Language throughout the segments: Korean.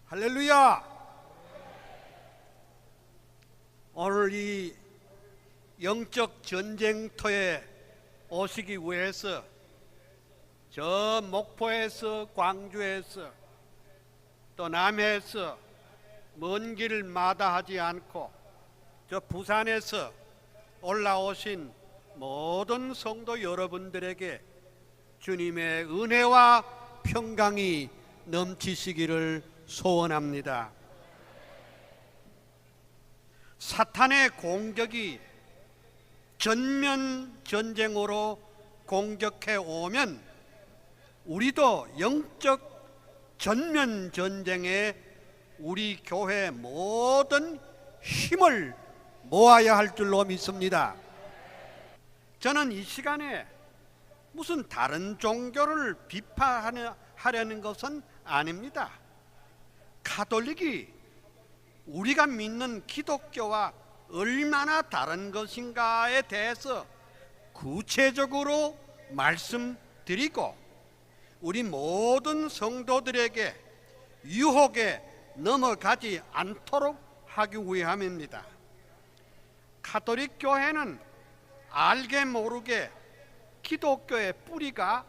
할렐루야! 오늘 이 영적 전쟁터에 오시기 위해서 저 목포에서, 광주에서, 또 남해에서 먼 길을 마다하지 않고 저 부산에서 올라오신 모든 성도 여러분들에게 주님의 은혜와 평강이 넘치시기를 소원합니다. 사탄의 공격이 전면 전쟁으로 공격해 오면 우리도 영적 전면 전쟁에 우리 교회 모든 힘을 모아야 할 줄로 믿습니다. 저는 이 시간에 무슨 다른 종교를 비판하려는 것은 아닙니다. 가톨릭이 우리가 믿는 기독교와 얼마나 다른 것인가에 대해서 구체적으로 말씀드리고 우리 모든 성도들에게 유혹에 넘어가지 않도록 하기 위함입니다. 가톨릭 교회는 알게 모르게 기독교의 뿌리가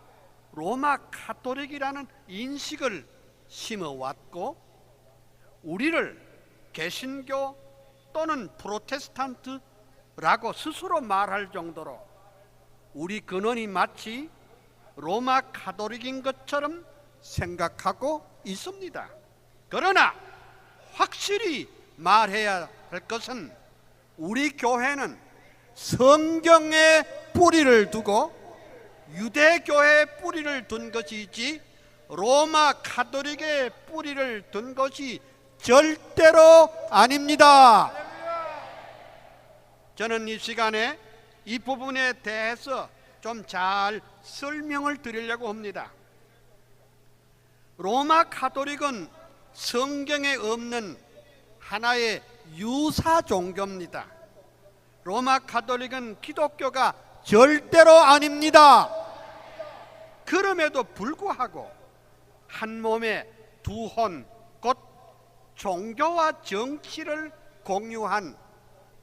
로마 가톨릭이라는 인식을 심어왔고 우리를 개신교 또는 프로테스탄트라고 스스로 말할 정도로 우리 근원이 마치 로마 가톨릭인 것처럼 생각하고 있습니다. 그러나 확실히 말해야 할 것은 우리 교회는 성경에 뿌리를 두고 유대교회에 뿌리를 둔 것이지 로마 가톨릭의 뿌리를 둔 것이 절대로 아닙니다. 저는 이 시간에 이 부분에 대해서 좀 잘 설명을 드리려고 합니다. 로마 가톨릭은 성경에 없는 하나의 유사 종교입니다. 로마 가톨릭은 기독교가 절대로 아닙니다. 그럼에도 불구하고 한 몸에 두 혼, 곧 종교와 정치를 공유한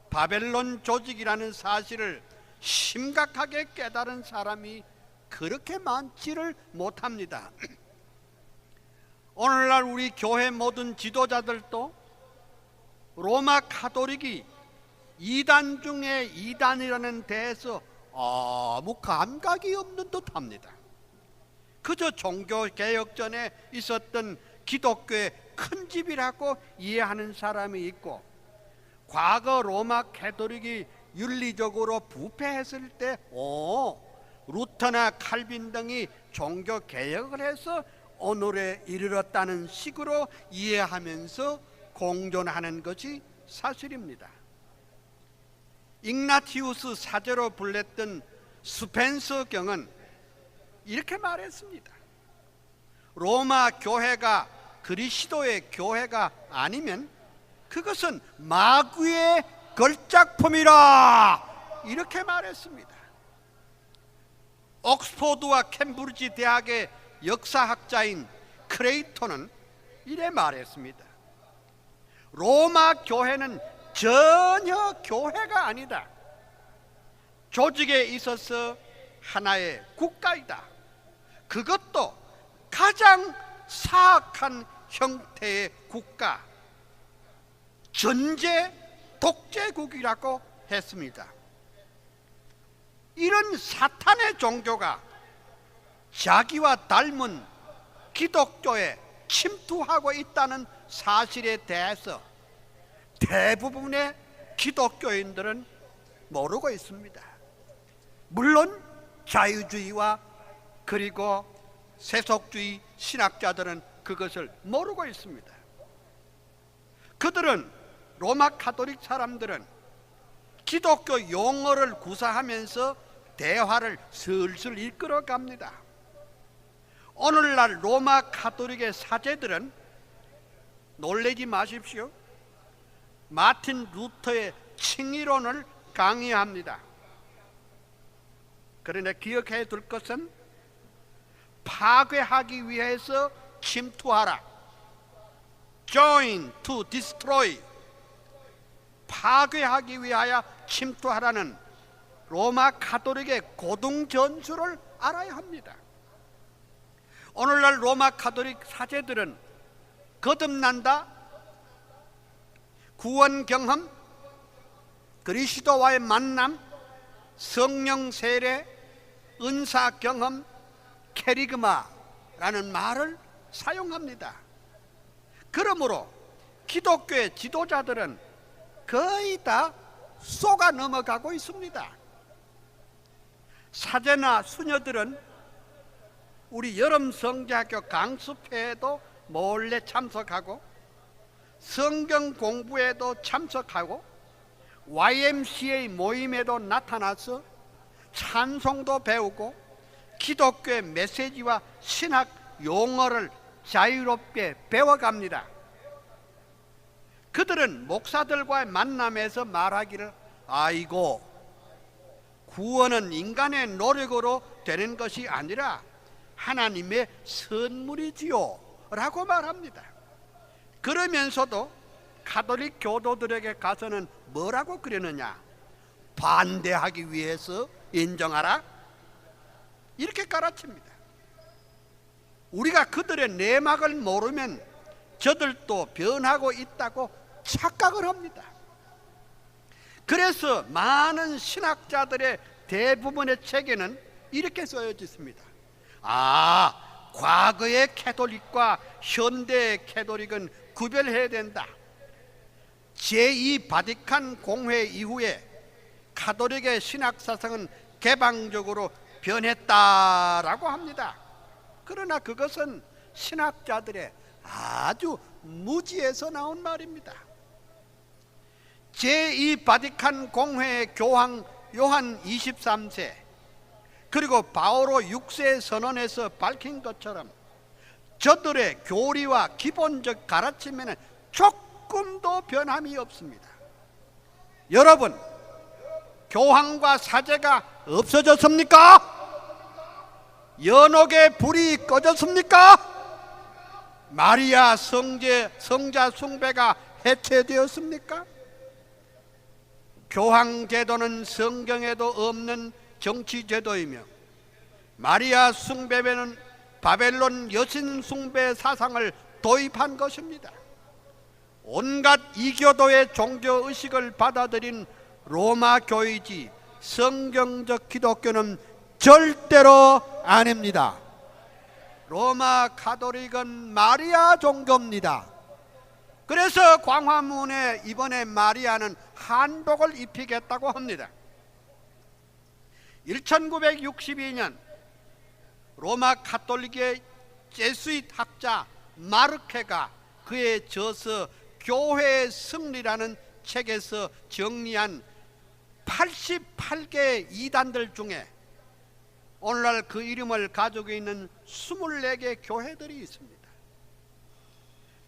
바벨론 조직이라는 사실을 심각하게 깨달은 사람이 그렇게 많지를 못합니다. 오늘날 우리 교회 모든 지도자들도 로마 가톨릭이 이단 중에 이단이라는 데에서 아무 감각이 없는 듯합니다. 그저 종교개혁 전에 있었던 기독교의 큰 집이라고 이해하는 사람이 있고 과거 로마 가톨릭이 윤리적으로 부패했을 때 루터나 칼빈 등이 종교개혁을 해서 오늘에 이르렀다는 식으로 이해하면서 공존하는 것이 사실입니다. igna티우스 사제로 불렸던 스펜서 경은 이렇게 말했습니다. 로마 교회가 그리스도의 교회가 아니면 그것은 마귀의 걸작품이라 이렇게 말했습니다. 옥스포드와 캠브리지 대학의 역사학자인 크레이톤은 이래 말했습니다. 로마 교회는 전혀 교회가 아니다. 조직에 있어서 하나의 국가이다. 그것도 가장 사악한 형태의 국가, 전제 독재국이라고 했습니다. 이런 사탄의 종교가 자기와 닮은 기독교에 침투하고 있다는 사실에 대해서 대부분의 기독교인들은 모르고 있습니다. 물론 자유주의와 그리고 세속주의 신학자들은 그것을 모르고 있습니다. 그들은 로마 가톨릭 사람들은 기독교 용어를 구사하면서 대화를 슬슬 이끌어 갑니다. 오늘날 로마 가톨릭의 사제들은 놀라지 마십시오. 마틴 루터의 칭의론을 강의합니다. 그러나 기억해야 될 것은 파괴하기 위해서 침투하라, join to destroy, 파괴하기 위하여 침투하라는 로마 가톨릭의 고등 전술을 알아야 합니다. 오늘날 로마 가톨릭 사제들은 거듭난다, 구원 경험, 그리스도와의 만남, 성령 세례, 은사 경험, 캐리그마라는 말을 사용합니다. 그러므로 기독교의 지도자들은 거의 다 속아 넘어가고 있습니다. 사제나 수녀들은 우리 여름 성자학교 강습회에도 몰래 참석하고, 성경 공부에도 참석하고, YMCA 모임에도 나타나서 찬송도 배우고 기독교의 메시지와 신학 용어를 자유롭게 배워갑니다. 그들은 목사들과의 만남에서 말하기를, 아이고, 구원은 인간의 노력으로 되는 것이 아니라 하나님의 선물이지요 라고 말합니다. 그러면서도 가톨릭 교도들에게 가서는 뭐라고 그러느냐? 반대하기 위해서 인정하라, 이렇게 깔아칩니다. 우리가 그들의 내막을 모르면 저들도 변하고 있다고 착각을 합니다. 그래서 많은 신학자들의 대부분의 책에는 이렇게 쓰여져 있습니다. 과거의 캐톨릭과 현대의 캐톨릭은 구별해야 된다. 제2 바티칸 공회 이후에 가톨릭의 신학사상은 개방적으로 변했다라고 합니다. 그러나 그것은 신학자들의 아주 무지에서 나온 말입니다. 제2 바티칸 공회의 교황 요한 23세 그리고 바오로 6세 선언에서 밝힌 것처럼 저들의 교리와 기본적 가르침에는 조금도 변함이 없습니다. 여러분, 교황과 사제가 없어졌습니까? 연옥의 불이 꺼졌습니까? 마리아 성자 숭배가 해체되었습니까? 교황 제도는 성경에도 없는 정치 제도이며, 마리아 숭배는 바벨론 여신 숭배 사상을 도입한 것입니다. 온갖 이교도의 종교 의식을 받아들인 로마 교이지 성경적 기독교는 절대로 아닙니다. 로마 가톨릭은 마리아 종교입니다. 그래서 광화문에 이번에 마리아는 한복을 입히겠다고 합니다. 1962년 로마 가톨릭의 제수잇 학자 마르케가 그의 저서 교회의 승리라는 책에서 정리한 88개의 이단들 중에 오늘날 그 이름을 가지고 있는 24개 교회들이 있습니다.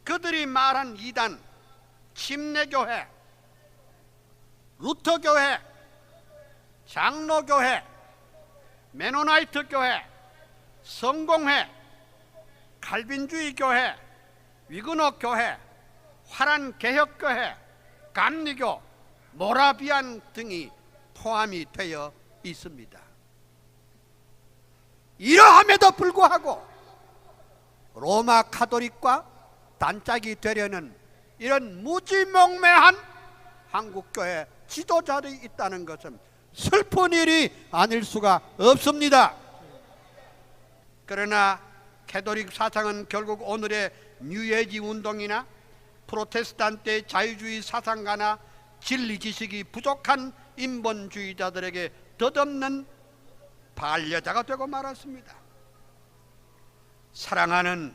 그들이 말한 이단, 침례교회, 루터교회, 장로교회, 메노나이트 교회, 성공회, 칼빈주의 교회, 위그너 교회, 화란 개혁교회, 감리교, 모라비안 등이 포함이 되어 있습니다. 이러함에도 불구하고 로마 가톨릭과 단짝이 되려는 이런 무지몽매한 한국교회 지도자들이 있다는 것은 슬픈 일이 아닐 수가 없습니다. 그러나 가톨릭 사상은 결국 오늘의 뉴에이지 운동이나 프로테스탄트의 자유주의 사상가나 진리 지식이 부족한 인본주의자들에게 덧없는 반려자가 되고 말았습니다. 사랑하는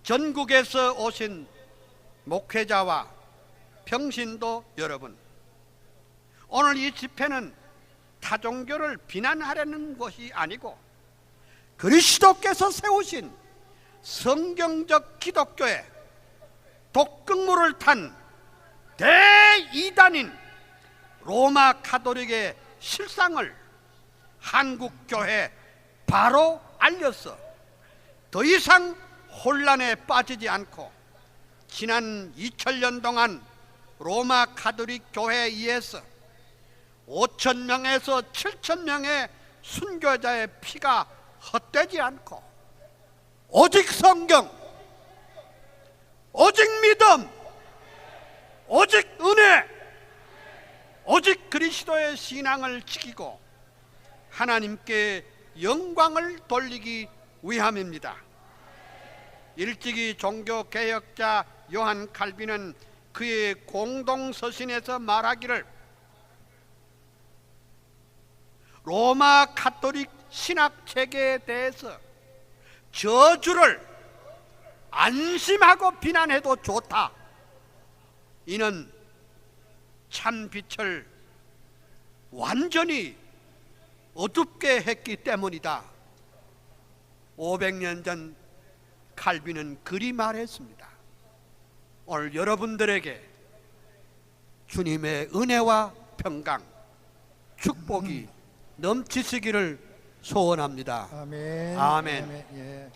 전국에서 오신 목회자와 평신도 여러분, 오늘 이 집회는 타종교를 비난하려는 것이 아니고 그리스도께서 세우신 성경적 기독교의 독극물을 탄 대이단인 로마 가톨릭의 실상을 한국교회 바로 알려서 더 이상 혼란에 빠지지 않고 지난 2000년 동안 로마 가톨릭 교회에 의해서 5,000명에서 7,000명의 순교자의 피가 헛되지 않고 오직 성경, 오직 믿음, 오직 은혜, 오직 그리스도의 신앙을 지키고 하나님께 영광을 돌리기 위함입니다. 일찍이 종교개혁자 요한 칼빈은 그의 공동서신에서 말하기를 로마 가톨릭 신학체계에 대해서 저주를 안심하고 비난해도 좋다. 이는 참빛을 완전히 어둡게 했기 때문이다. 500년 전 칼빈은 그리 말했습니다. 오늘 여러분들에게 주님의 은혜와 평강, 축복이 넘치시기를 소원합니다. 아멘. 아멘. 아멘. 예.